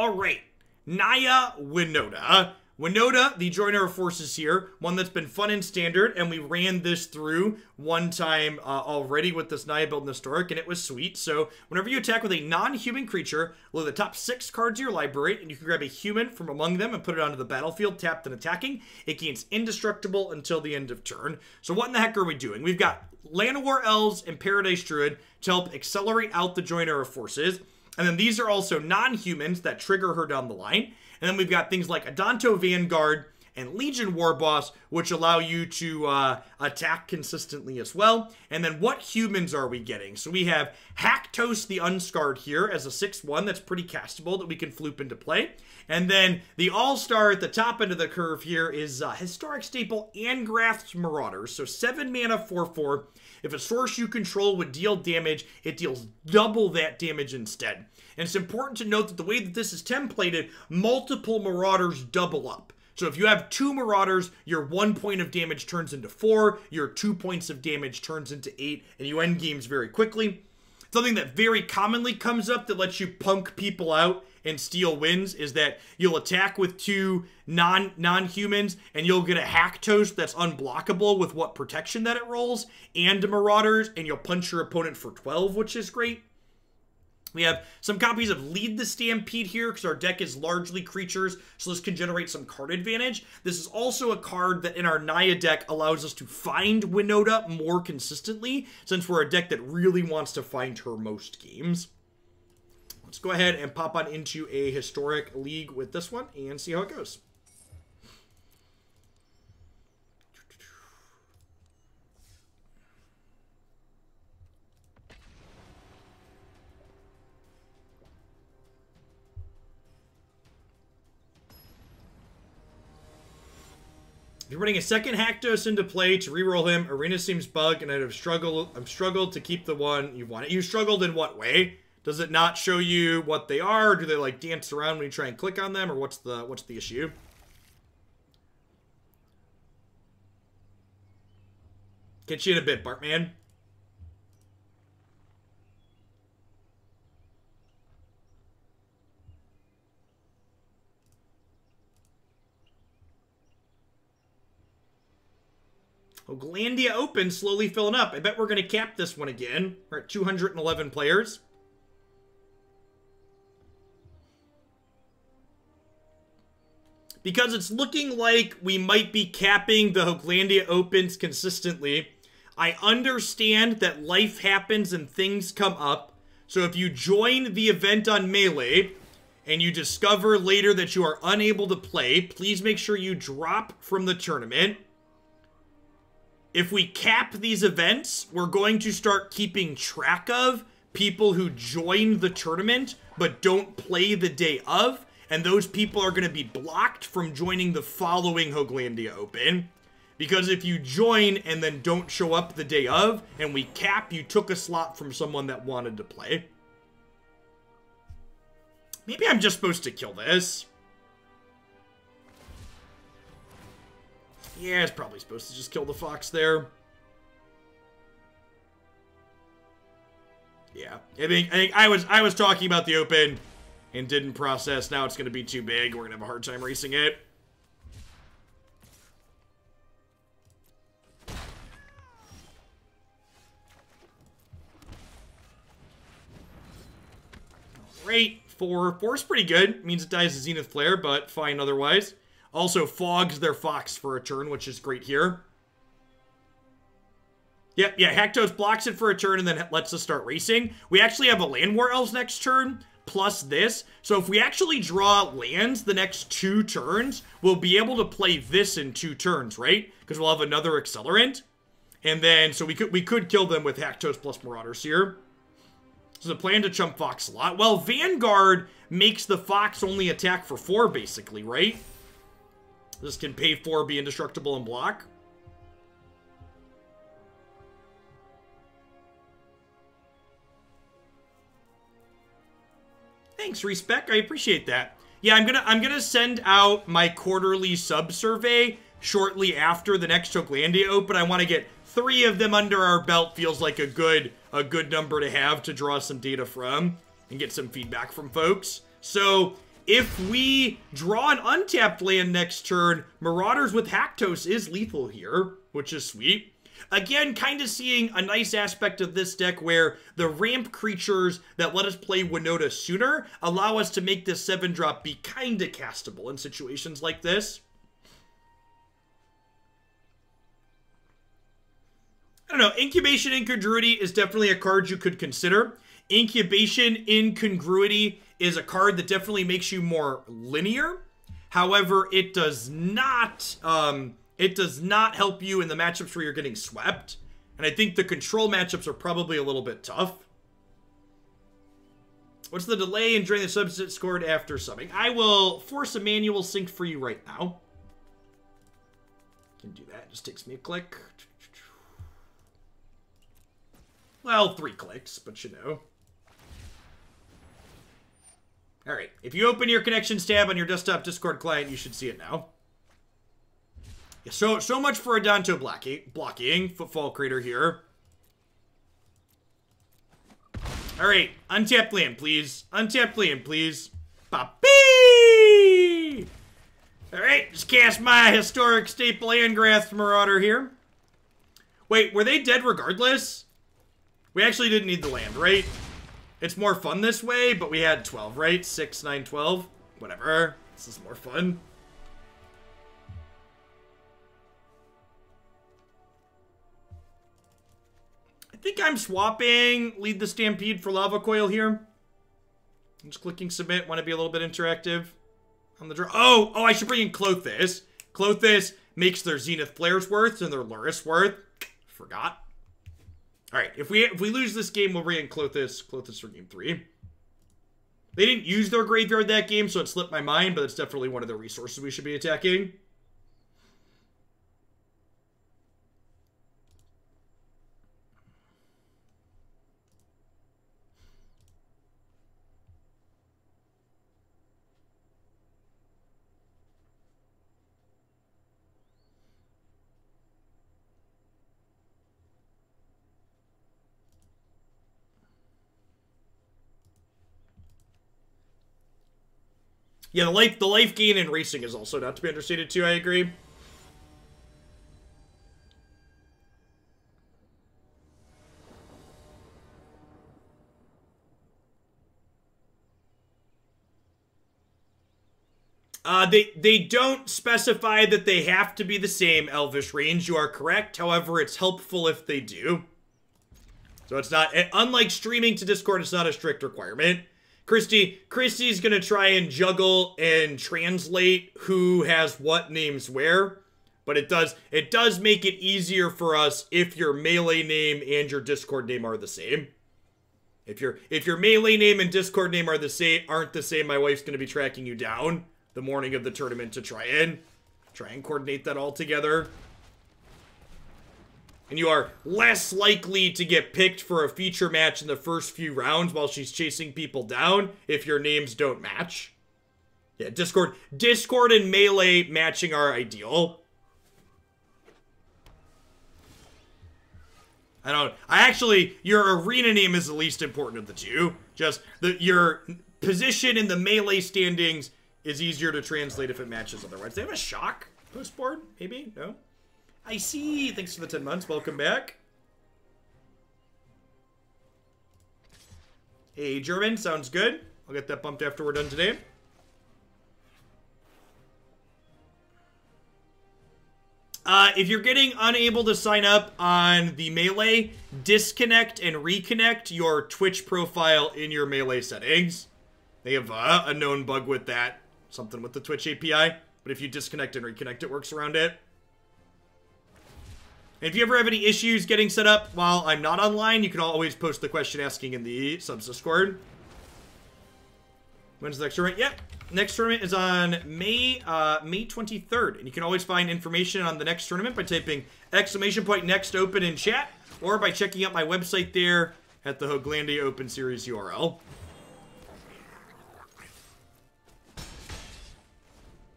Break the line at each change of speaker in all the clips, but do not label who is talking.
Alright, Naya Winota. Winota, the joiner of forces here, one that's been fun in Standard, and we ran this through one time already with this Naya build in Historic, and it was sweet. So whenever you attack with a non-human creature, load the top 6 cards of your library, and you can grab a human from among them and put it onto the battlefield, tapped and attacking. It gains indestructible until the end of turn. So what in the heck are we doing? We've got Llanowar Elves and Paradise Druid to help accelerate out the joiner of forces. And then these are also non-humans that trigger her down the line. And then we've got things like Adanto Vanguard and Legion Warboss, which allow you to attack consistently as well. And then what humans are we getting? So we have Haktos the Unscarred here as a 6/1 that's pretty castable that we can floop into play. And then the all-star at the top end of the curve here is historic staple Angrath's Marauders. So 7 mana, 4/4. If a source you control would deal damage, it deals double that damage instead. And it's important to note that the way that this is templated, multiple Marauders double up. So if you have 2 Marauders, your 1 point of damage turns into 4, your 2 points of damage turns into 8, and you end games very quickly. Something that very commonly comes up that lets you punk people out and steal wins is that you'll attack with 2 non-humans and you'll get a Haktos that's unblockable with what protection that it rolls, and Marauders, and you'll punch your opponent for 12, which is great. We have some copies of Lead the Stampede here because our deck is largely creatures, so this can generate some card advantage. This is also a card that in our Naya deck allows us to find Winota more consistently, since we're a deck that really wants to find her most games. Let's go ahead and pop on into a Historic League with this one and see how it goes. If you're putting a second Haktos into play to reroll him, Arena seems bugged, and I've struggled to keep the one you want. You struggled in what way? Does it not show you what they are? Or do they like dance around when you try and click on them, or what's the issue? Catch you in a bit, Bartman. Glandia Open slowly filling up. I bet we're going to cap this one again. We're at 211 players. Because it's looking like we might be capping the Glandia Opens consistently. I understand that life happens and things come up. So if you join the event on Melee and you discover later that you are unable to play, please make sure you drop from the tournament. If we cap these events, we're going to start keeping track of people who join the tournament but don't play the day of, and those people are going to be blocked from joining the following Hoglandia Open. Because if you join and then don't show up the day of, and we cap, you took a slot from someone that wanted to play. Maybe I'm just supposed to kill this. Yeah, it's probably supposed to just kill the fox there. Yeah, I think I was talking about the open and didn't process. Now it's going to be too big. We're going to have a hard time racing it. Great. 4 is pretty good. Means it dies to Zenith Flare, but fine otherwise. Also fogs their fox for a turn, which is great here. Yep, yeah, Haktos blocks it for a turn and then lets us start racing. We actually have a Llanowar Elves next turn, plus this. So if we actually draw lands the next 2 turns, we'll be able to play this in 2 turns, right? Because we'll have another accelerant. And then, so we could kill them with Haktos plus Marauders here. So the plan to chump Fox a lot. Well, Vanguard makes the Fox only attack for 4, basically, right? This can pay 4, be indestructible, and block. Thanks, Respec. I appreciate that. Yeah, I'm gonna send out my quarterly sub survey shortly after the next Hoglandia Open. I want to get 3 of them under our belt. Feels like a good number to have to draw some data from and get some feedback from folks. So if we draw an untapped land next turn, Marauders with Haktos is lethal here, which is sweet. Again, kind of seeing a nice aspect of this deck where the ramp creatures that let us play Winota sooner allow us to make this 7-drop be kind of castable in situations like this. I don't know, Incubation Incongruity is definitely a card you could consider. Incubation Incongruity is a card that definitely makes you more linear. However, it does not help you in the matchups where you're getting swept. And I think the control matchups are probably a little bit tough. What's the delay in drawing the subset scored after subbing? I will force a manual sync for you right now. Can do that. Just takes me a click. Well, 3 clicks, but you know. Alright, if you open your connections tab on your desktop Discord client, you should see it now. Yeah, so much for Adanto blocking. Footfall Crater here. Alright, untapped land, please. Untapped land, please. Ba-bee! Alright, just cast my historic staple Angrath Marauder here. Wait, were they dead regardless? We actually didn't need the land, right? It's more fun this way, but we had 12, right? 6, 9, 12. Whatever. This is more fun. I think I'm swapping Lead the Stampede for Lava Coil here. I'm just clicking submit. Want to be a little bit interactive on the draw. Oh, I should bring in Klothys. Klothys makes their Zenith Flares worth and their Luris worth. Forgot. Alright, if we lose this game, we'll bring in Klothys for game 3. They didn't use their graveyard that game, so it slipped my mind, but it's definitely one of the resources we should be attacking. Yeah, the life gain in racing is also not to be understated too, I agree. They don't specify that they have to be the same Elvish range. You are correct. However, it's helpful if they do. So it's not, unlike streaming to Discord, it's not a strict requirement. Christy's gonna try and juggle and translate who has what names where, but it does make it easier for us if your melee name and your Discord name are the same. If your melee name and Discord name aren't the same, my wife's gonna be tracking you down the morning of the tournament to try and coordinate that all together. And you are less likely to get picked for a feature match in the first few rounds while she's chasing people down if your names don't match. Yeah, Discord and Melee matching are ideal. Your arena name is the least important of the two. Just your position in the Melee standings is easier to translate if it matches otherwise. They have a shock postboard, maybe? No? I see. Thanks for the 10 months. Welcome back. Hey, German. Sounds good. I'll get that bumped after we're done today. If you're getting unable to sign up on the Melee, disconnect and reconnect your Twitch profile in your Melee settings. They have a known bug with that. Something with the Twitch API. But if you disconnect and reconnect, it works around it. And if you ever have any issues getting set up while I'm not online, you can always post the question asking in the subs Discord. When's the next tournament? Yep. Next tournament is on May 23rd. And you can always find information on the next tournament by typing !next open in chat, or by checking out my website there at the Hoaglandia Open Series URL.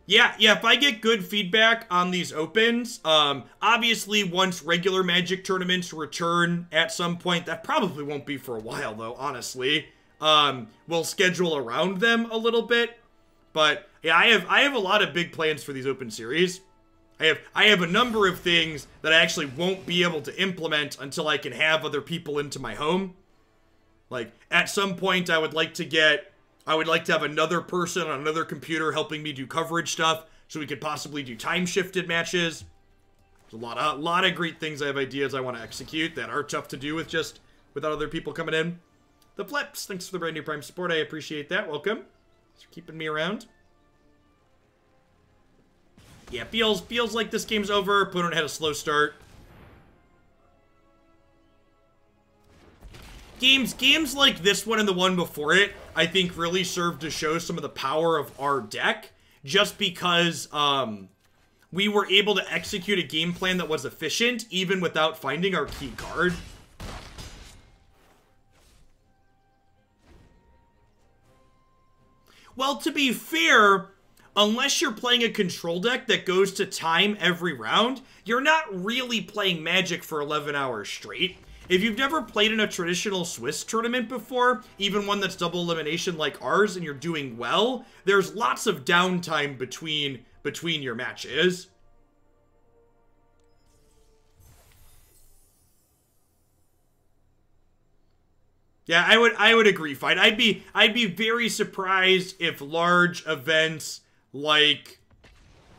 Yeah, if I get good feedback on these opens, obviously once regular Magic tournaments return at some point, that probably won't be for a while though, honestly. We'll schedule around them a little bit, But yeah, I have a lot of big plans for these open series. I have a number of things that I actually won't be able to implement until I can have other people into my home. Like, at some point, I would like to have another person on another computer helping me do coverage stuff, so we could possibly do time-shifted matches. There's a lot of great things. I have ideas I want to execute that are tough to do without other people coming in. The Flips, thanks for the brand new Prime support. I appreciate that. Welcome. Thanks for keeping me around. Yeah, feels like this game's over. Opponent had a slow start. Games like this one and the one before it, I think really served to show some of the power of our deck, just because we were able to execute a game plan that was efficient, even without finding our key card. Well, to be fair, unless you're playing a control deck that goes to time every round, you're not really playing Magic for 11 hours straight. If you've never played in a traditional Swiss tournament before, even one that's double elimination like ours, and you're doing well, there's lots of downtime between your matches. Yeah, I would agree, Fight. I'd be very surprised if large events like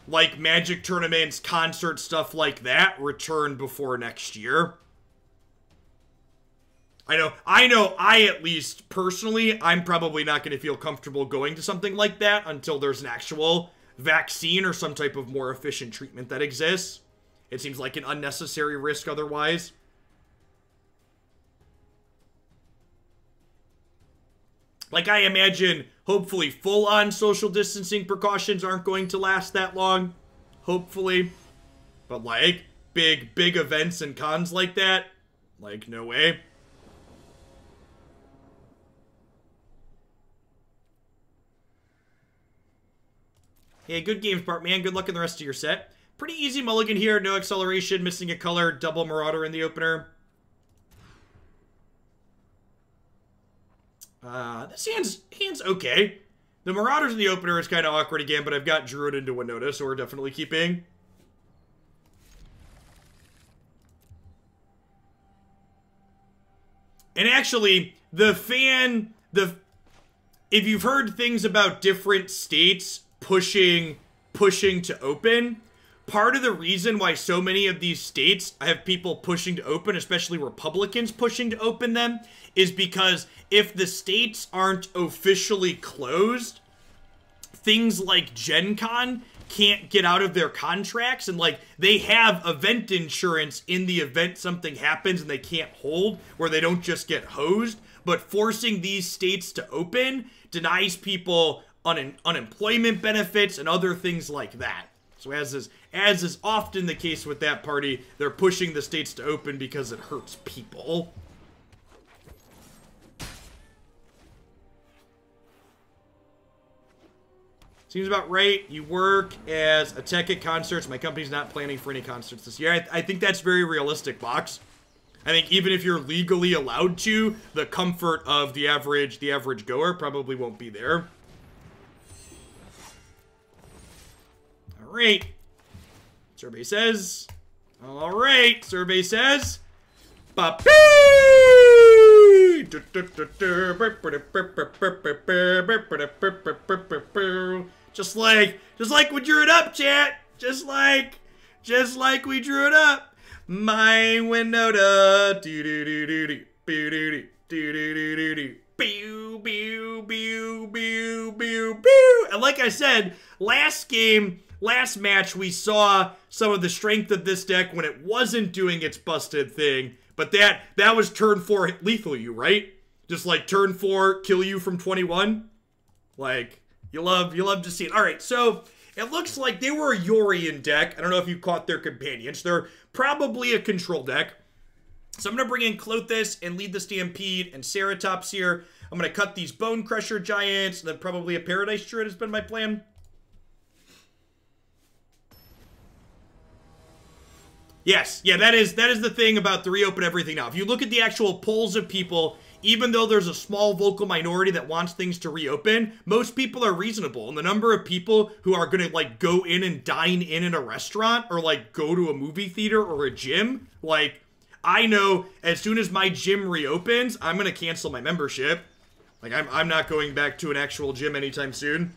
Magic tournaments, concert stuff like that return before next year. I know I at least personally, I'm probably not going to feel comfortable going to something like that until there's an actual vaccine or some type of more efficient treatment that exists. It seems like an unnecessary risk otherwise. Like, I imagine, hopefully, full-on social distancing precautions aren't going to last that long. Hopefully. But, like, big events and cons like that, like, no way. Hey, good games, Bartman. Good luck in the rest of your set. Pretty easy mulligan here. No acceleration, missing a color, double Marauder in the opener. This hand's okay. The Marauders in the opener is kind of awkward again, but I've got Druid into Winota, so we're definitely keeping. And actually, if you've heard things about different states pushing to open, part of the reason why so many of these states have people pushing to open, especially Republicans pushing to open them, is because if the states aren't officially closed, things like Gen Con can't get out of their contracts, and like they have event insurance in the event something happens and they can't hold, where they don't just get hosed. But forcing these states to open denies people unemployment benefits and other things like that. So as is often the case with that party, they're pushing the states to open because it hurts people. Seems about right. You work as a tech at concerts. My company's not planning for any concerts this year. I think that's very realistic, Box. I think even if you're legally allowed to, the comfort of the average goer probably won't be there. All right. Survey says. All right. Survey says. Just like we drew it up, chat. Just like we drew it up. My Winota. And like I said, last match, we saw some of the strength of this deck when it wasn't doing its busted thing. But that was turn 4 lethal you, right? Just like turn 4 kill you from 21. Like, you love to see it. All right, so it looks like they were a Yorion deck. I don't know if you caught their companions. They're probably a control deck. So I'm going to bring in Klothys and Lead the Stampede and Ceratops here. I'm going to cut these Bonecrusher Giants, and then probably a Paradise Druid has been my plan. Yes, yeah, that is the thing about the reopen everything now. If you look at the actual polls of people, even though there's a small vocal minority that wants things to reopen, most people are reasonable. And the number of people who are gonna like go in and dine in a restaurant or like go to a movie theater or a gym, like I know as soon as my gym reopens, I'm gonna cancel my membership. Like I'm not going back to an actual gym anytime soon.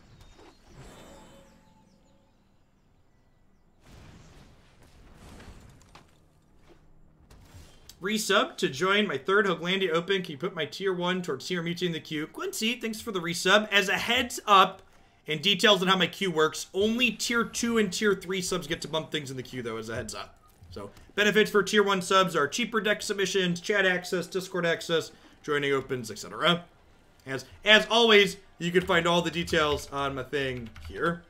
Resub to join my third Hoaglandia Open. Can you put my tier 1 towards Tier Muti in the queue? Quincy, thanks for the resub. As a heads up, and details on how my queue works, only tier 2 and tier 3 subs get to bump things in the queue, though, as a heads up. So, benefits for tier 1 subs are cheaper deck submissions, chat access, Discord access, joining opens, etc. As always, you can find all the details on my thing here.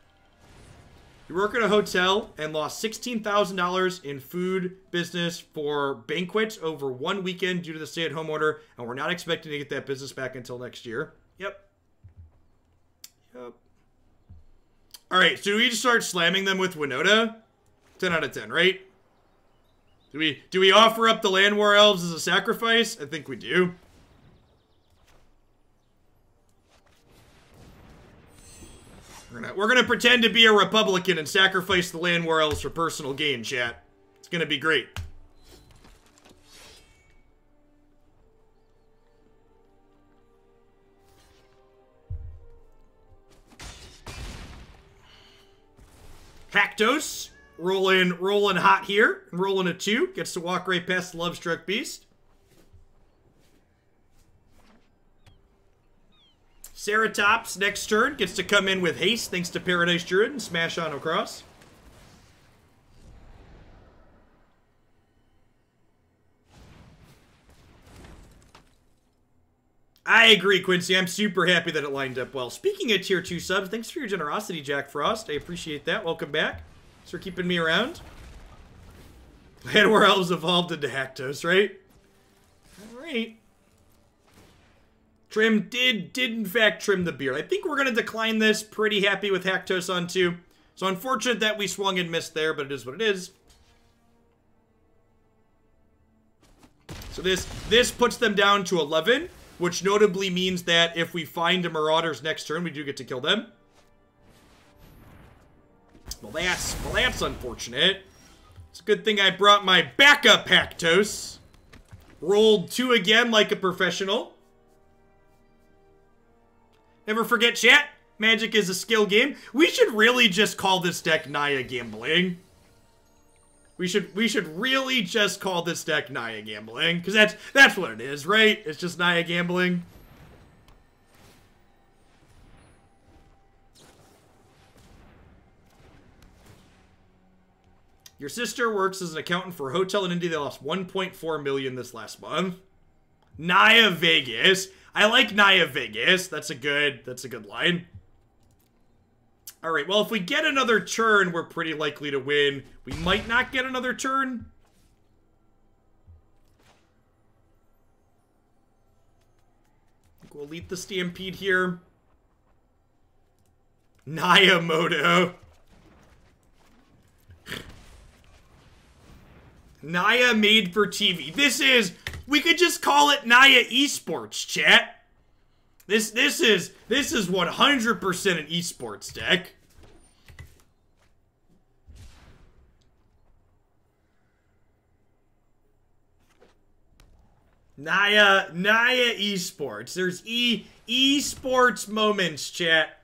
You work at a hotel and lost $16,000 in food business for banquets over one weekend due to the stay-at-home order, and we're not expecting to get that business back until next year. Yep. All right, so do we just start slamming them with Winota? 10 out of 10, right? Do we offer up the Llanowar Elves as a sacrifice? I think we do. We're gonna pretend to be a Republican and sacrifice the Llanowar Elves for personal gain, chat. It's gonna be great. Haktos, rolling hot here, and rolling a 2. Gets to walk right past the Lovestruck Beast. Ceratops, next turn, gets to come in with haste thanks to Paradise Druid and smash on across. I agree, Quincy. I'm super happy that it lined up well. Speaking of tier 2 subs, thanks for your generosity, Jack Frost. I appreciate that. Welcome back. Thanks for keeping me around. Llanowar Elves evolved into Haktos, right? Alright. Trim did in fact trim the beard. I think we're going to decline this. Pretty happy with Haktos on 2. So unfortunate that we swung and missed there, but it is what it is. So this puts them down to 11, which notably means that if we find a Marauders next turn, we do get to kill them. Well, that's unfortunate. It's a good thing I brought my backup Haktos. Rolled 2 again like a professional. Never forget, chat, Magic is a skill game. We should really just call this deck Naya Gambling. We should really just call this deck Naya Gambling, because that's what it is, right? It's just Naya Gambling. Your sister works as an accountant for a hotel in India that lost $1.4 million this last month. Naya Vegas. I like Naya Vegas. That's a good line. All right, well, if we get another turn, we're pretty likely to win. We might not get another turn. I think we'll lead the Stampede here. Naya Moto. Naya made for TV. We could just call it Naya Esports, chat. This is 100% an esports deck. Naya Esports. There's esports moments, chat.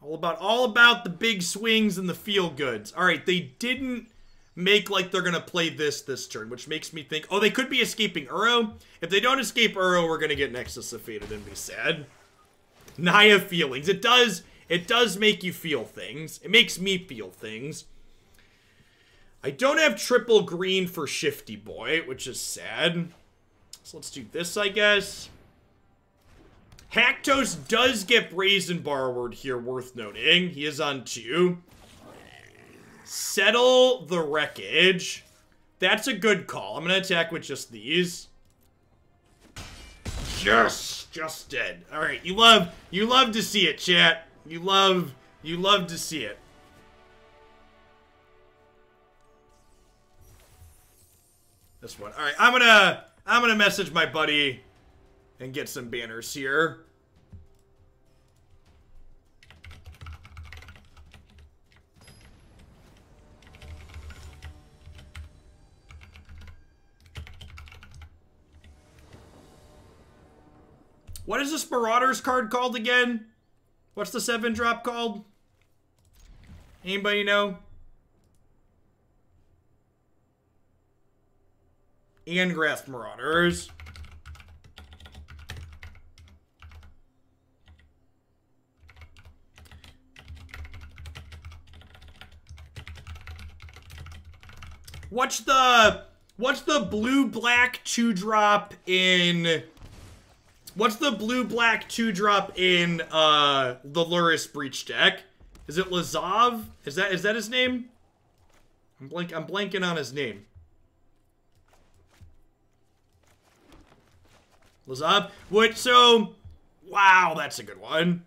All about the big swings and the feel goods. All right, they didn't make like they're gonna play this turn, which makes me think, oh, they could be escaping Uro. If they don't escape Uro, we're gonna get Nexus of Fate and be sad. Naya feelings. It does make you feel things. It makes me feel things. I don't have triple green for Shifty Boy, which is sad. So let's do this, I guess. Haktos does get Brazen Borrowed here, worth noting. He is on 2. Settle the Wreckage. That's a good call. I'm going to attack with just these. Yes! Just dead. Alright, you love to see it, chat. You love to see it. This one. Alright, I'm gonna message my buddy and get some banners here. What is this Marauders card called again? What's the 7-drop called? Anybody know? Angrath Marauders. What's the blue-black 2-drop in... What's the blue-black 2-drop in the Luris Breach deck? Is it Lazav? Is that his name? I'm blanking on his name. Lazav? Wow, that's a good one.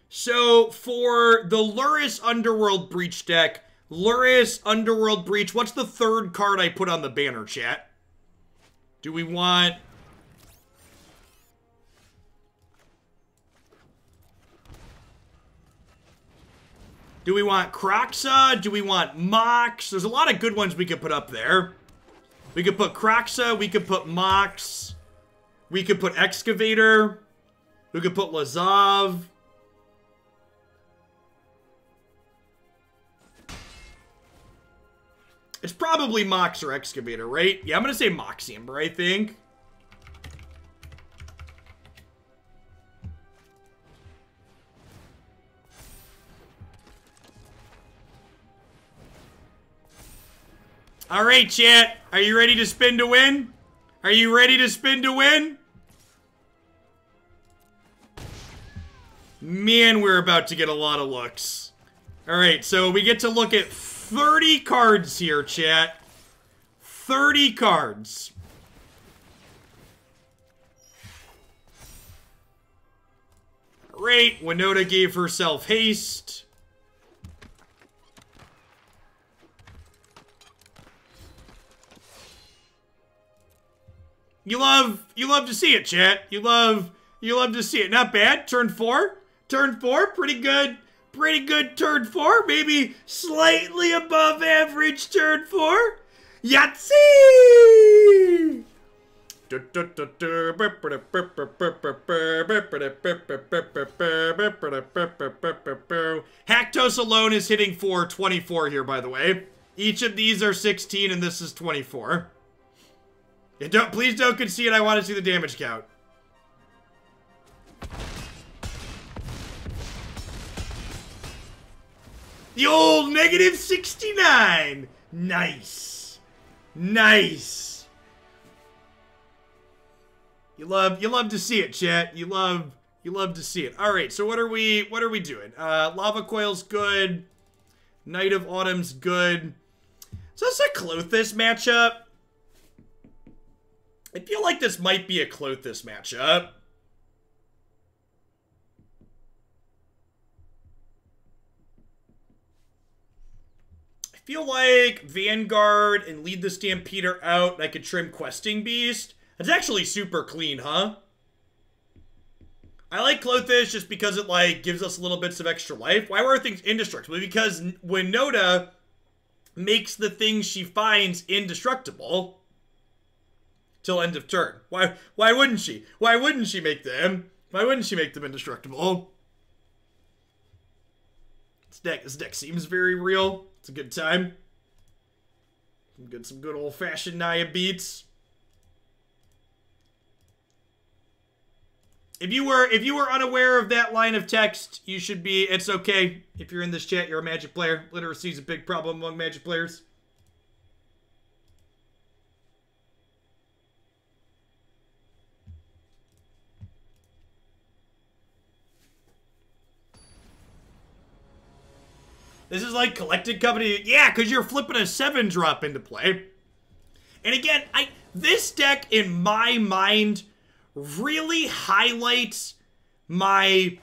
So, for the Luris Underworld Breach deck, Luris Underworld Breach, what's the 3rd card I put on the banner, chat? Do we want... Do we want Kroxa? Do we want Mox? There's a lot of good ones we could put up there. We could put Kroxa, we could put Mox, we could put Excavator, we could put Lazav. It's probably Mox or Excavator, right? Yeah, I'm gonna say Moxamber, I think. All right, chat. Are you ready to spin to win? Are you ready to spin to win? Man, we're about to get a lot of looks. All right, so we get to look at 30 cards here, chat. 30 cards. All right, Winota gave herself haste. You love to see it, chat. You love to see it. Not bad. Turn 4. Turn 4. Pretty good. Pretty good turn 4. Maybe slightly above average turn 4. Yahtzee! Haktos alone is hitting for 24 here, by the way. Each of these are 16 and this is 24. Please don't concede. I want to see the damage count. The old -69. Nice. Nice. You love to see it, chat. You love to see it. All right. So what are we doing? Lava Coil's good. Night of Autumn's good. So that's a Klothys matchup. I feel like this might be a Klothys matchup. I feel like Vanguard and Lead the Stampede are out, and I could trim Questing Beast. That's actually super clean, huh? I like Klothys just because it, like, gives us little bits of extra life. Why were things indestructible? Because Winota makes the things she finds indestructible. Till end of turn. Why wouldn't she? Why wouldn't she make them? Why wouldn't she make them indestructible? This deck seems very real. It's a good time. Some good old-fashioned Naya beats. If you were unaware of that line of text, you should be. It's okay. If you're in this chat, you're a Magic player. Literacy is a big problem among Magic players. This is like Collected Company. Yeah, because you're flipping a 7-drop into play. And again, this deck, in my mind, really highlights why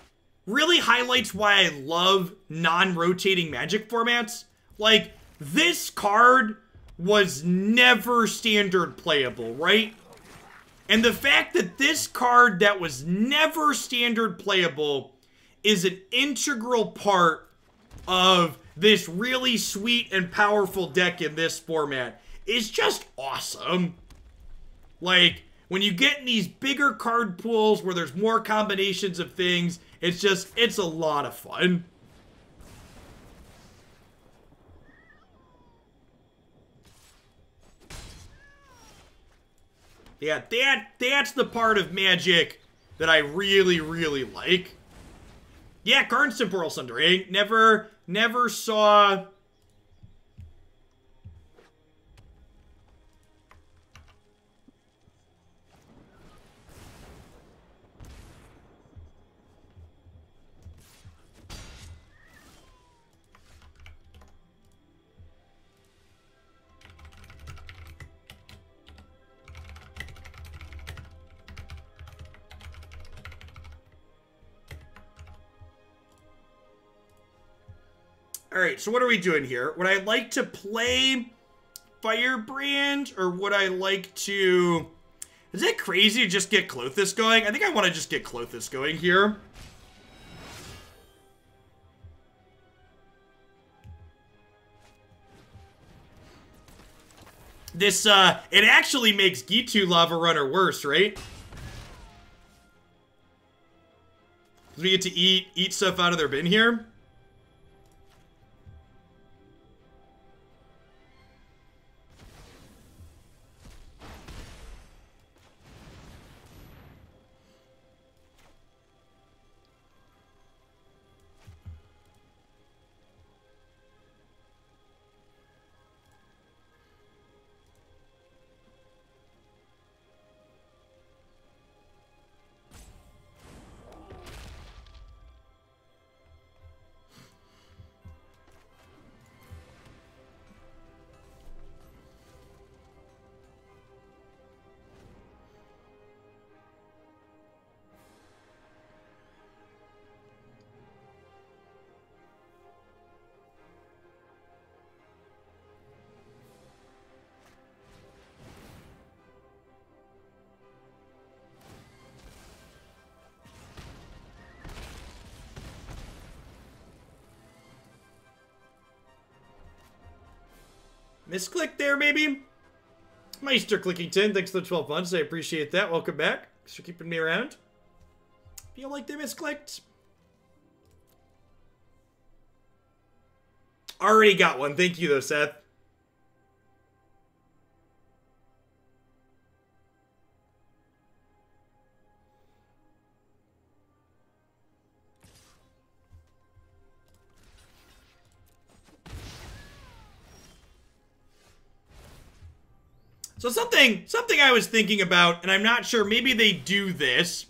I love non-rotating Magic formats. Like, this card was never standard playable, right? And the fact that this card that was never standard playable is an integral part of this really sweet and powerful deck in this format is just awesome. Like, when you get in these bigger card pools where there's more combinations of things, it's a lot of fun. Yeah, that's the part of Magic that I really, really like. Yeah, Karn's Temporal Sundering. Never saw... Alright, so what are we doing here? Would I like to play Firebrand, or would I like to... Is it crazy to just get Klothys going? I think I want to just get Klothys going here. This, it actually makes Gitu Lava Runner worse, right? We get to eat stuff out of their bin here. Misclick there, maybe? Meister Clickington, thanks for the 12 months. I appreciate that. Welcome back. Thanks for keeping me around. Feel like they misclicked. Already got one. Thank you, though, Seth. So something I was thinking about, and I'm not sure, maybe they do this,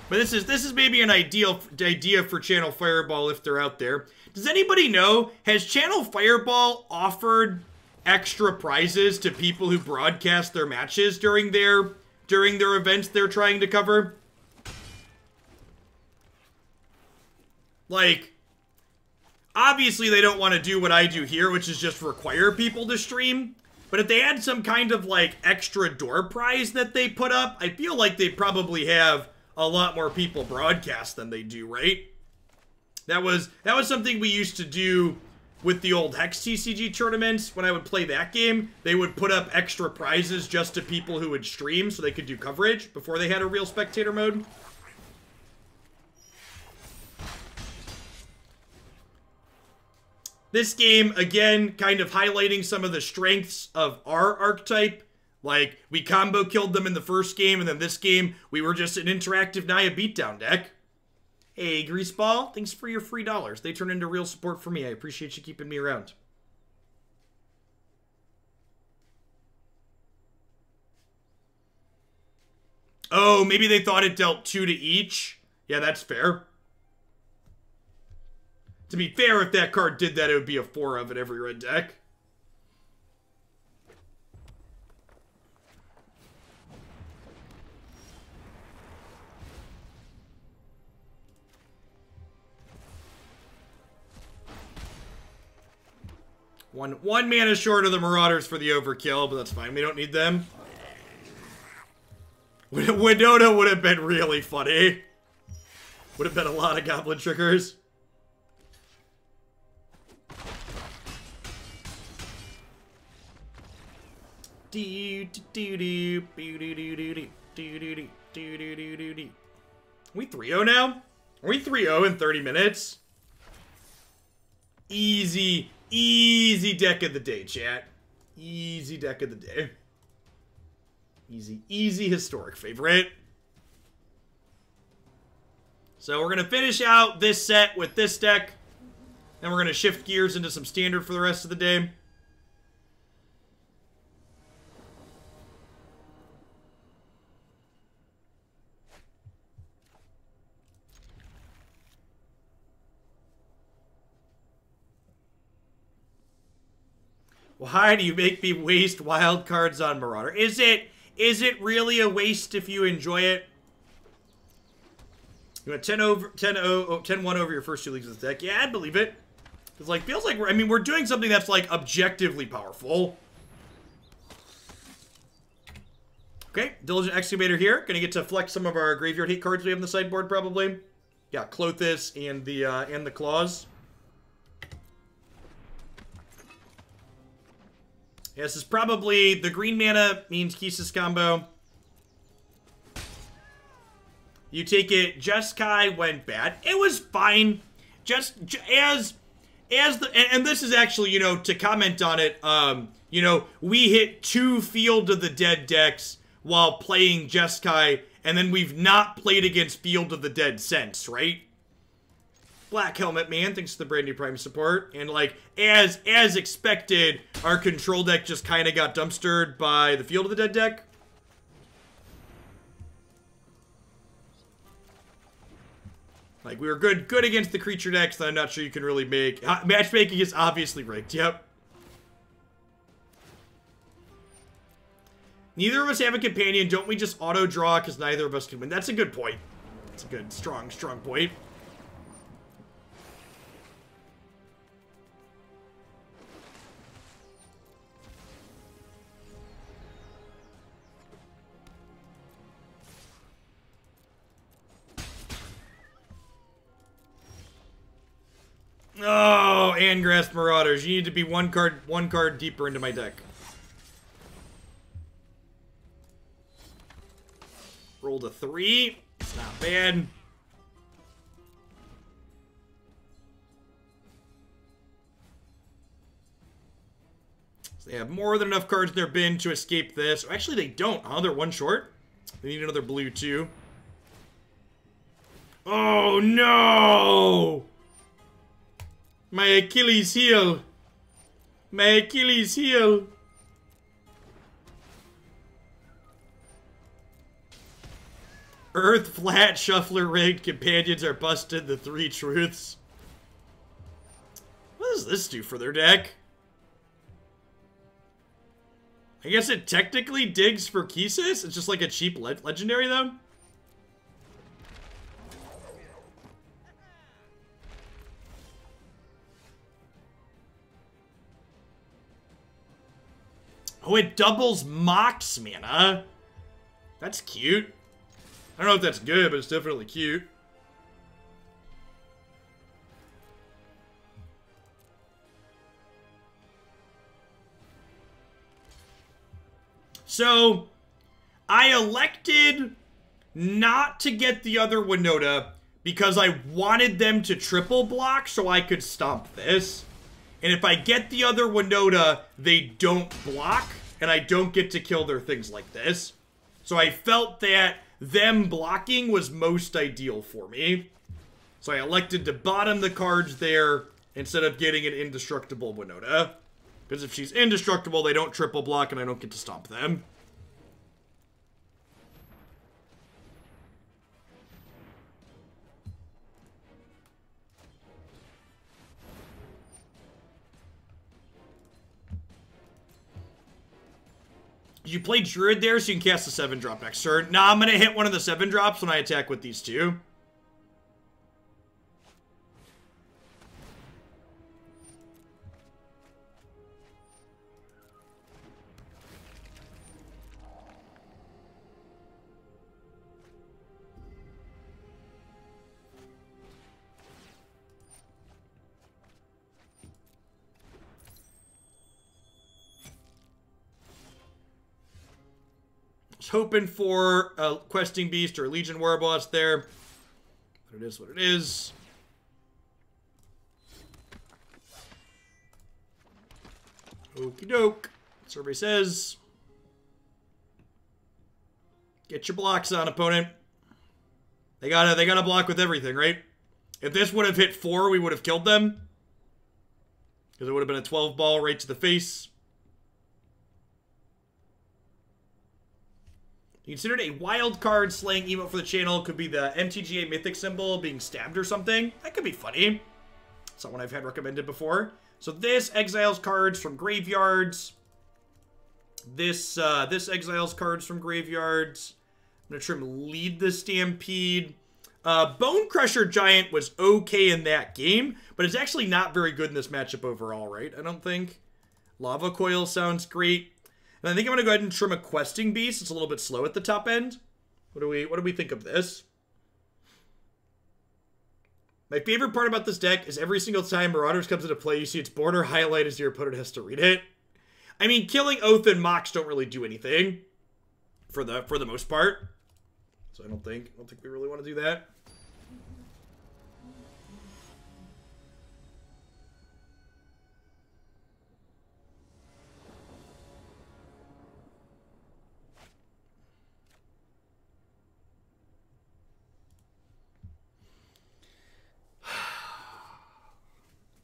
but this is maybe an idea for Channel Fireball if they're out there. Does anybody know, has Channel Fireball offered extra prizes to people who broadcast their matches during their events they're trying to cover? Like, obviously they don't want to do what I do here, which is just require people to stream. But if they had some kind of, like, extra door prize that they put up, I feel like they'd probably have a lot more people broadcast than they do, right? That was something we used to do with the old Hex TCG tournaments. When I would play that game, they would put up extra prizes just to people who would stream so they could do coverage before they had a real spectator mode. This game, again, kind of highlighting some of the strengths of our archetype. Like, we combo killed them in the first game, and then this game, we were just an interactive Naya beatdown deck. Hey, Greaseball, thanks for your free dollars. They turn into real support for me. I appreciate you keeping me around. Oh, maybe they thought it dealt 2 to each? Yeah, that's fair. To be fair, if that card did that, it would be a 4 of in every red deck. One mana short of the Marauders for the overkill, but that's fine. We don't need them. Winota would have been really funny. Would have been a lot of goblin triggers. We 3-0 now? Are we 3-0 in 30 minutes? Easy deck of the day, chat. Easy deck of the day. Easy historic favorite. So we're going to finish out this set with this deck. Then we're going to shift gears into some standard for the rest of the day. Why do you make me waste wild cards on Marauder? Is it really a waste if you enjoy it? You want 10-1 over your first 2 leagues of the deck? Yeah, I'd believe it. It's like, feels like we're doing something that's like objectively powerful. Okay, Diligent Excavator here. Gonna get to flex some of our graveyard hate cards we have on the sideboard probably. Yeah, Klothys and the Claws. Yeah, this is probably the green mana means Kisis combo. You take it. Jeskai went bad. It was fine. Just as the and this is actually, you know, to comment on it. You know, we hit 2 Field of the Dead decks while playing Jeskai, and then we've not played against Field of the Dead since, right? Black Helmet Man, thanks to the brand new Prime support. And like, as expected, our control deck just kind of got dumpstered by the Field of the Dead deck. Like, we were good against the creature decks that I'm not sure you can really make. Matchmaking is obviously rigged, yep. Neither of us have a companion. Don't we just auto-draw because neither of us can win? That's a good point. That's a good, strong point. Oh, Angrath Marauders. You need to be one card deeper into my deck. Rolled a 3. It's not bad. So they have more than enough cards in their bin to escape this. Actually, they don't, huh? They're 1 short. They need another blue, too. Oh, no! My Achilles heel. My Achilles heel. Earth flat, shuffler rigged, companions are busted, the 3 truths. What does this do for their deck? I guess it technically digs for Kisis. It's just like a cheap legendary though. Oh, it doubles Mox mana. That's cute. I don't know if that's good, but it's definitely cute. So, I elected not to get the other Winota because I wanted them to triple block so I could stomp this. And if I get the other Winota, they don't block, and I don't get to kill their things like this. So I felt that them blocking was most ideal for me. So I elected to bottom the cards there instead of getting an indestructible Winota. Because if she's indestructible, they don't triple block, and I don't get to stomp them. You play Druid there so you can cast a 7-drop next turn. Nah, I'm going to hit one of the 7-drops when I attack with these 2. hoping for a Questing Beast or a Legion Warboss there. But it is what it is. Okie doke. Survey says. Get your blocks on, opponent. They gotta block with everything, right? If this would have hit 4, we would have killed them. Because it would have been a 12 ball right to the face. Considered a wild card slaying emote for the channel. Could be the MTGA mythic symbol being stabbed or something. That could be funny. It's not one I've had recommended before. So this exiles cards from graveyards. This exiles cards from graveyards. I'm gonna trim Lead the Stampede. Bonecrusher Giant was okay in that game, but it's actually not very good in this matchup overall, right? I don't think. Lava Coil sounds great. And I think I'm gonna go ahead and trim a Questing Beast. It's a little bit slow at the top end. What do we think of this? My favorite part about this deck is every single time Marauders comes into play, you see its border highlight as your opponent has to read it. I mean, killing Oath and Mox don't really do anything for the most part. So I don't think we really want to do that.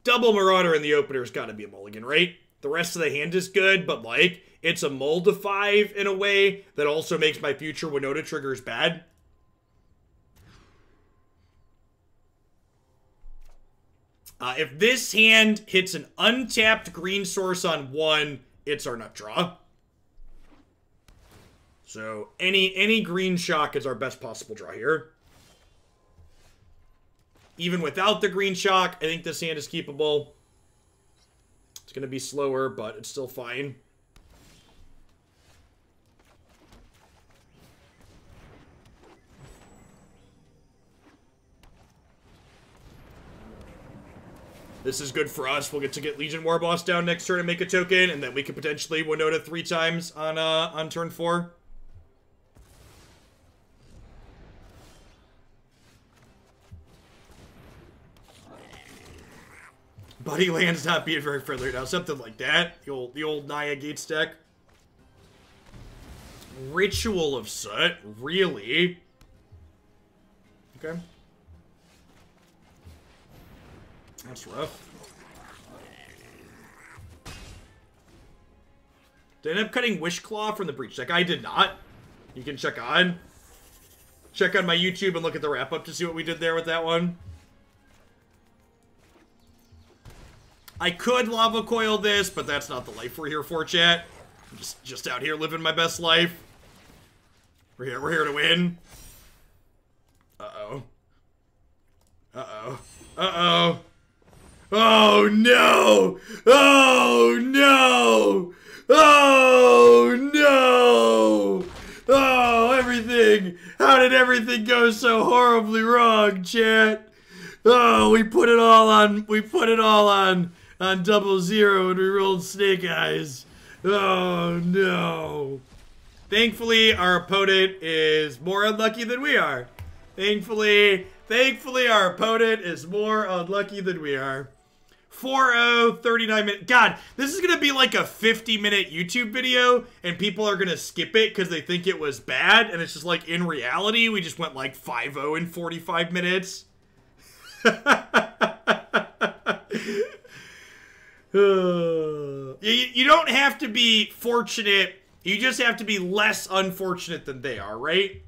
Double Marauder in the opener's got to be a mulligan, right? The rest of the hand is good, but, like, it's a mold to 5 in a way that also makes my future Winota triggers bad. If this hand hits an untapped green source on 1, it's our nut draw. So, any green shock is our best possible draw here. Even without the green shock, I think this hand is keepable. It's going to be slower, but it's still fine. This is good for us. We'll get to get Legion Warboss down next turn and make a token, and then we could potentially Winota 3 times on turn 4. Buddy Land's not being very friendly now. Something like that. The old Naya Gates deck. Ritual of Soot. Really? Okay. That's rough. Did I end up cutting Wishclaw from the Breach deck? I did not. You can check on my YouTube and look at the wrap-up to see what we did there with that one. I could Lava Coil this, but that's not the life we're here for, chat. I'm just out here living my best life. We're here to win. Uh-oh. Uh-oh. Uh-oh. Oh, no! Oh, no! Oh, no! Oh, everything! How did everything go so horribly wrong, chat? Oh, we put it all on 00 and we rolled Snake Eyes. Oh, no. Thankfully, our opponent is more unlucky than we are. Thankfully, our opponent is more unlucky than we are. 4-0, 39 minutes. God, this is going to be like a 50-minute YouTube video, and people are going to skip it because they think it was bad, and it's just like, in reality, we just went like 5-0 in 45 minutes. You don't have to be fortunate. You just have to be less unfortunate than they are, right?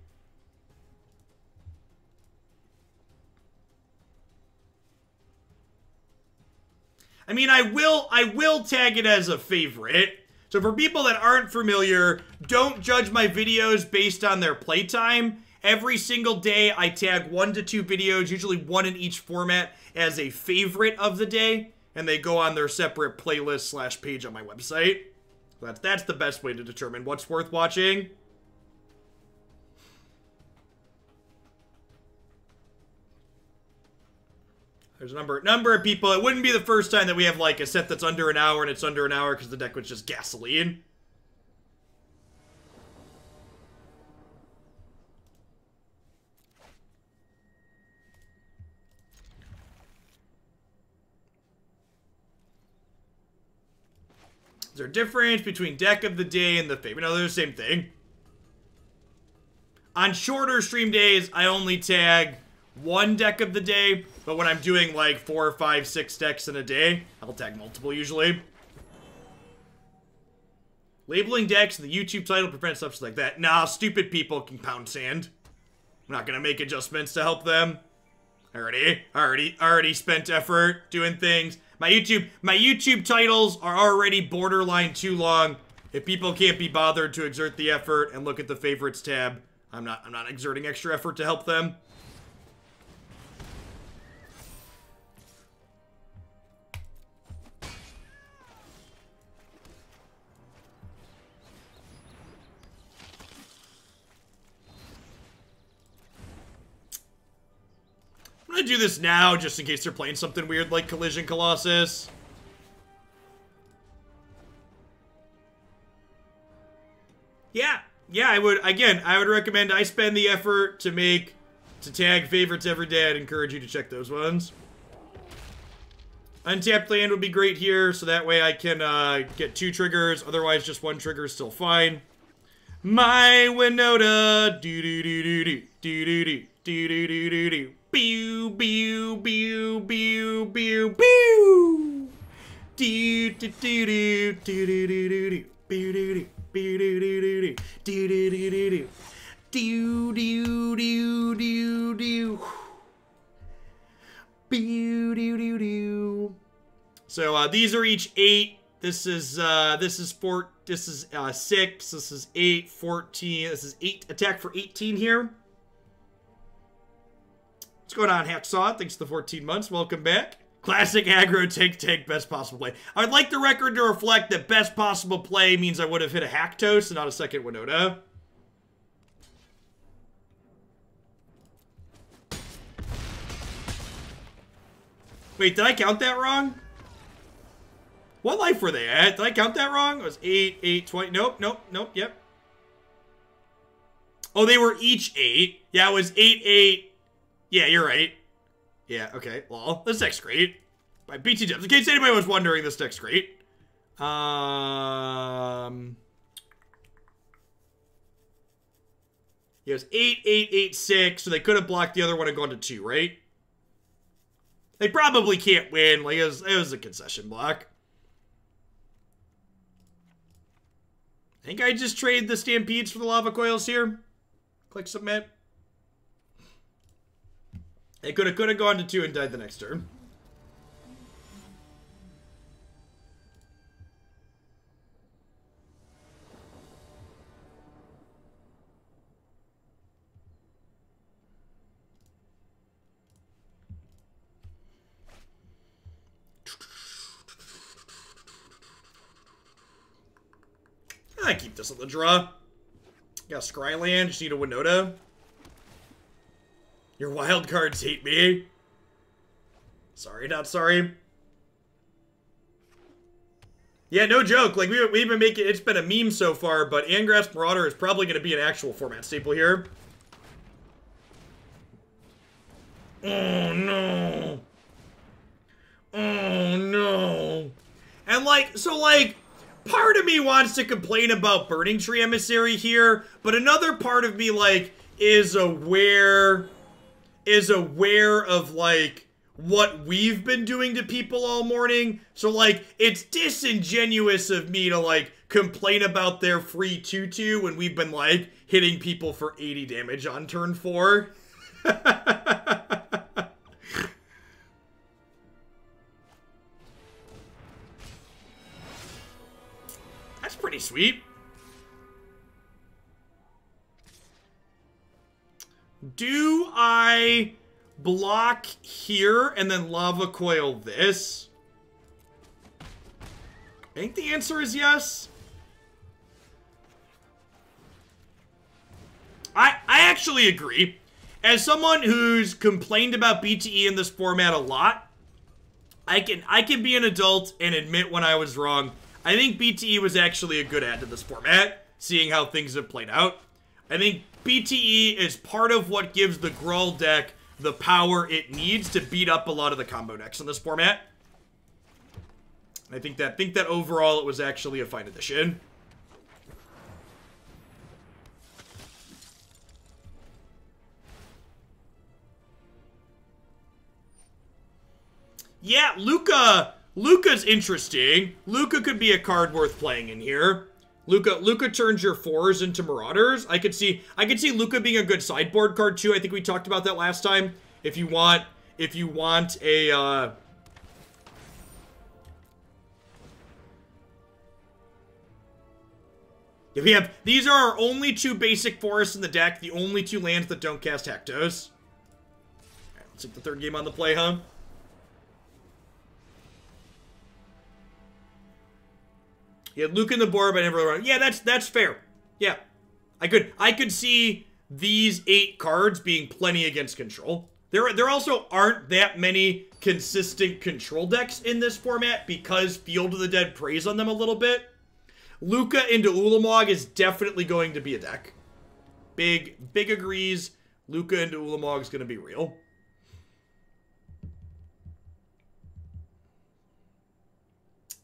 I mean, I will tag it as a favorite. So for people that aren't familiar, don't judge my videos based on their playtime. Every single day, I tag 1 to 2 videos, usually 1 in each format, as a favorite of the day. And they go on their separate playlist / page on my website. That's the best way to determine what's worth watching. There's a number of people. It wouldn't be the first time that we have like a set that's under an hour and it's under an hour because the deck was just gasoline. Is there a difference between deck of the day and the favorite? No, they're the same thing. On shorter stream days, I only tag one deck of the day, but when I'm doing like 4, 5, 6 decks in a day, I'll tag multiple usually. Labeling decks in the YouTube title prevents stuff like that. Nah, stupid people can pound sand. I'm not gonna make adjustments to help them. Already spent effort doing things. My YouTube titles are already borderline too long. If people can't be bothered to exert the effort and look at the favorites tab, I'm not exerting extra effort to help them. I'm gonna do this now, just in case they're playing something weird like Collision Colossus. Yeah, I would recommend I spend the effort to tag favorites every day. I'd encourage you to check those ones. Untapped land would be great here, so that way I can get 2 triggers. Otherwise, just 1 trigger is still fine. My Winota, do-do-do-do-do, Pew, pew, pew, pew, pew, pew. Do, do, do, do, do, do, do, do, do, do. So these are each 8. This is 4. This is 6. This is 8. 14. This is 8 attack for 18 here. What's going on, Hacksaw? Thanks for the 14 months. Welcome back. Classic aggro tank, best possible play. I'd like the record to reflect that best possible play means I would have hit a Haktos and not a second Winota. Wait, did I count that wrong? What life were they at? Did I count that wrong? It was 8, 8, 20. Nope, yep. Oh, they were each 8. Yeah, it was 8, 8. Yeah, you're right. Yeah, okay. Well, this deck's great. By BT Dubs. In case anybody was wondering, this deck's great. Yeah, it was 8, 8, 8, 6, so they could have blocked the other one and gone to 2, right? They probably can't win. Like, it was a concession block. I think I just trade the Stampedes for the Lava Coils here. Click submit. It could have gone to 2 and died the next turn. I keep this on the draw. Got Scryland, just need a Winota. Your wild cards hate me. Sorry, not sorry. Yeah, no joke. Like, we've been making... It's been a meme so far, but Angrath's Marauder is probably going to be an actual format staple here. Oh, no. Oh, no. And, like... So, like... Part of me wants to complain about Burning Tree Emissary here, but another part of me, like, is aware of, like, what we've been doing to people all morning. So, like, it's disingenuous of me to, like, complain about their free 2/2 when we've been, like, hitting people for 80 damage on turn 4. That's pretty sweet. Do I block here and then Lava Coil this? I think the answer is yes. I actually agree. As someone who's complained about BTE in this format a lot, I can be an adult and admit when I was wrong. I think BTE was actually a good add to this format, seeing how things have played out. I think BTE is part of what gives the Gruul deck the power it needs to beat up a lot of the combo decks in this format. I think that overall it was actually a fine addition. Yeah, Luca's interesting. Luca could be a card worth playing in here. Luca turns your 4s into Marauders. I could see Luca being a good sideboard card too. I think we talked about that last time. If you want a these are our only 2 basic forests in the deck, the only 2 lands that don't cast Haktos. Alright, let's take the 3rd game on the play, huh? Yeah, Luke in the board, but I never run. Yeah, that's fair. Yeah. I could see these 8 cards being plenty against control. There also aren't that many consistent control decks in this format because Field of the Dead preys on them a little bit. Luca into Ulamog is definitely going to be a deck. Big agrees. Luca into Ulamog is going to be real.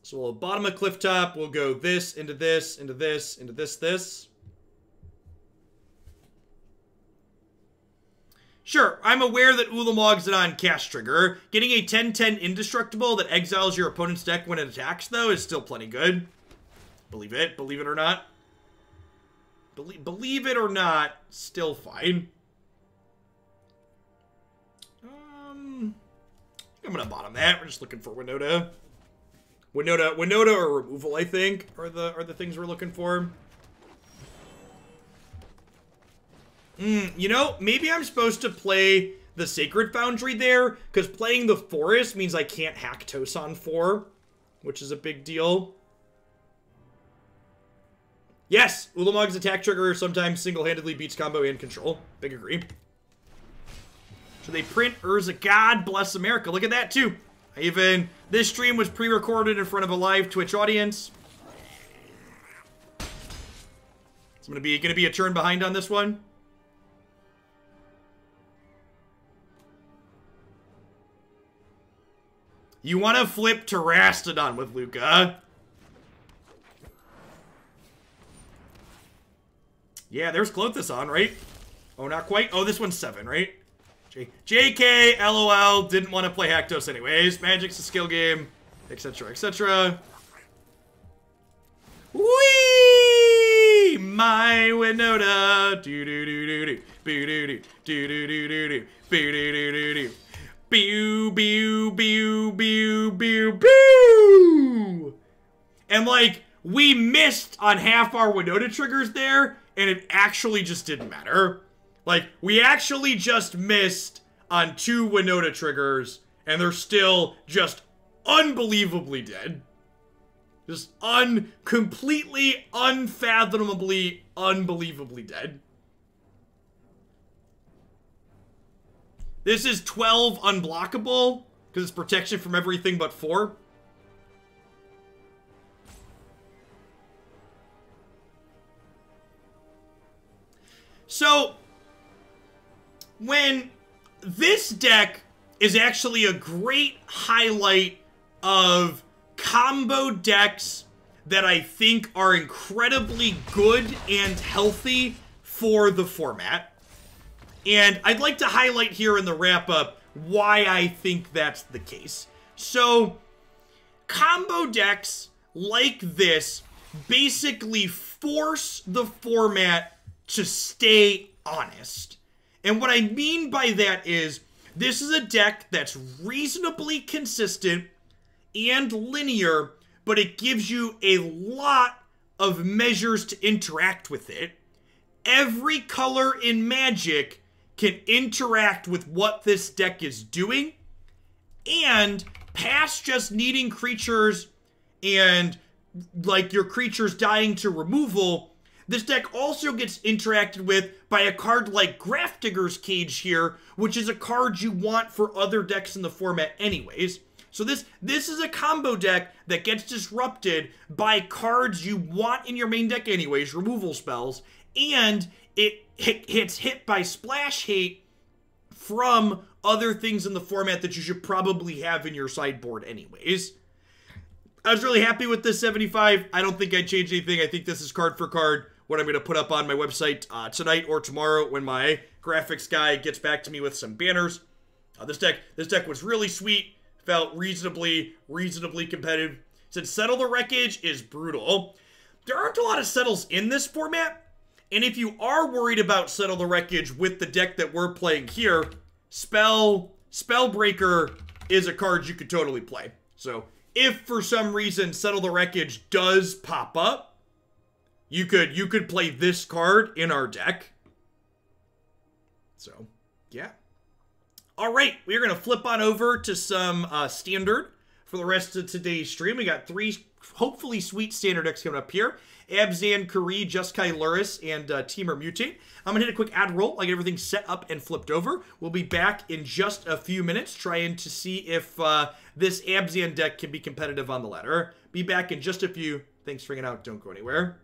So we'll bottom of Clifftop, we'll go this, into this, into this, into this. Sure, I'm aware that Ulamog's an on-cast trigger. Getting a 10-10 indestructible that exiles your opponent's deck when it attacks, though, is still plenty good. Believe it or not. Believe it or not, still fine. I'm gonna bottom that. We're just looking for Winota. Winota or removal, I think, are the things we're looking for. You know, maybe I'm supposed to play the Sacred Foundry there, because playing the Forest means I can't Haktos on 4, which is a big deal. Yes, Ulamog's attack trigger sometimes single-handedly beats combo and control. Big agree. So they print Urza. God bless America. Look at that, too. This stream was pre-recorded in front of a live Twitch audience. It's gonna be a turn behind on this one. You want to flip to Rastodon with Luca? Yeah, there's Klothys on, right? Oh, not quite. Oh, this one's 7, right? JK, LOL, didn't want to play Haktos anyways. Magic's a skill game, etc., etc. Whee! My Winota. Do-do-do-do-do. Boo-do-do. Do-do-do-do-do. Boo-do-do-do-do. Bew, bew, bew, bew, bew, bew! And, like, we missed on half our Winota triggers there, and it actually just didn't matter. Like, we actually just missed on 2 Winota triggers, and they're still just unbelievably dead. Just completely, unfathomably, unbelievably dead. This is 12 unblockable, because it's protection from everything but 4. So, when this deck is actually a great highlight of combo decks that I think are incredibly good and healthy for the format. And I'd like to highlight here in the wrap-up why I think that's the case. So, combo decks like this basically force the format to stay honest. And what I mean by that is, this is a deck that's reasonably consistent and linear, but it gives you a lot of measures to interact with it. Every color in Magic can interact with what this deck is doing, and past just needing creatures and, like, your creatures dying to removal, this deck also gets interacted with by a card like Grafdigger's Cage here, which is a card you want for other decks in the format anyways. So this is a combo deck that gets disrupted by cards you want in your main deck anyways, removal spells, and it's hit by splash hate from other things in the format that you should probably have in your sideboard anyways. I was really happy with this 75. I don't think I'd change anything. I think this is card for card what I'm going to put up on my website tonight or tomorrow when my graphics guy gets back to me with some banners. This deck was really sweet. Felt reasonably competitive. Said Settle the Wreckage is brutal. There aren't a lot of settles in this format. And if you are worried about Settle the Wreckage with the deck that we're playing here, Spellbreaker is a card you could totally play. So if for some reason Settle the Wreckage does pop up, you could play this card in our deck. So, yeah. All right, we're going to flip on over to some Standard for the rest of today's stream. We got 3 hopefully sweet Standard decks coming up here. Abzan, Kari, Jeskai Luris, and Temur Mutate. I'm going to hit a quick ad roll. I get everything set up and flipped over. We'll be back in just a few minutes trying to see if this Abzan deck can be competitive on the ladder. Be back in just a few. Thanks for hanging out. Don't go anywhere.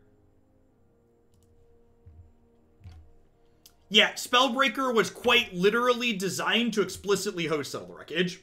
Yeah, Spellbreaker was quite literally designed to explicitly host Settle the Wreckage.